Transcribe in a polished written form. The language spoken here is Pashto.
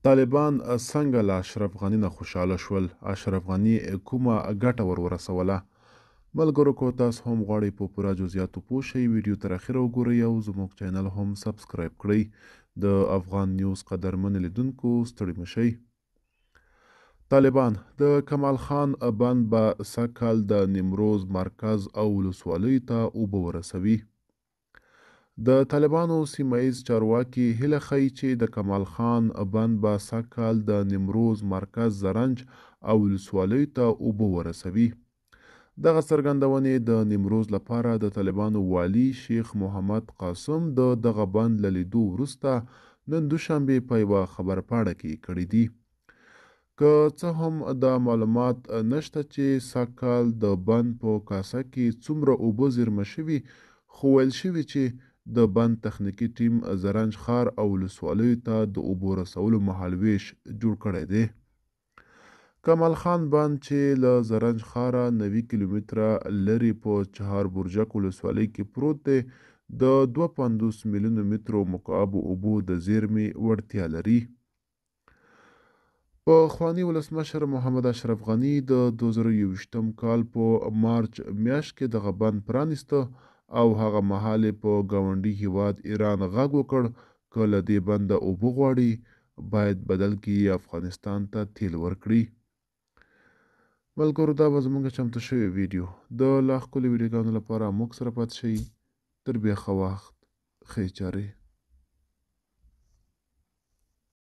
طالبان څنګه له اشرف غني نه خوشحاله شول؟ اشرف غني کومه ګټه ورسوله؟ ملګرو کو تاسو هم غواړئ په پوره جزئیاتو پوه شئ ویډیو تر اخره وګورئ او زموږ چینل هم سبسکرایب کړئ. د افغان نیوز قدرمن لیدونکو ستړي مشئ. طالبان د کمال خان بند به سږکال د نیمروز مرکز او ولسوالیو ته اوبه ورسوي. د طالبانو سیمه ییز چارواکي هیله ښیي چې د کمال خان بند به سږکال د نیمروز مرکز زرنج او ولسوالیو ته اوبه ورسوي. دغه څرګندونې د نیمروز لپاره د طالبانو والي شیخ محمد قاسم د دغه بند له لیدو وروسته نن دوشنبې په یوه خبرپاڼه کې کړي دي. که څه هم دا معلومات نشته چې سږکال د بند په کاسه کې څومره اوبه زیرمه شوي، خو ویل شوي چې د بند تخنیکي ټیم زرنج ښار او ولسوالیو ته د اوبو رسولو مهالویش جوړ کړی دی. کمال خان بند چې له زرنج ښاره 90 کیلومتره لرې په چهار برجک ولسوالۍ کې پروت دی، د 52 میلیونو مترو مکعبو اوبو د زیرمې وړتیا لري. پخواني ولسمشر محمد اشرف غني د 2021 کال په مارچ میاشت کې دغه بند پرانیسته او هغه مهال په ګاونډي هیواد ایران غږ وکړ که له دې بنده اوبه غواړي باید بدل کې افغانستان ته تیل ورکړي. ملګرو دا به زموږ چمتو شوې ویډیو د لا ښکلي ویډیوګانو لپاره موږ سره پاتې شئ. تر بیا ښه وخت، ښې چارې.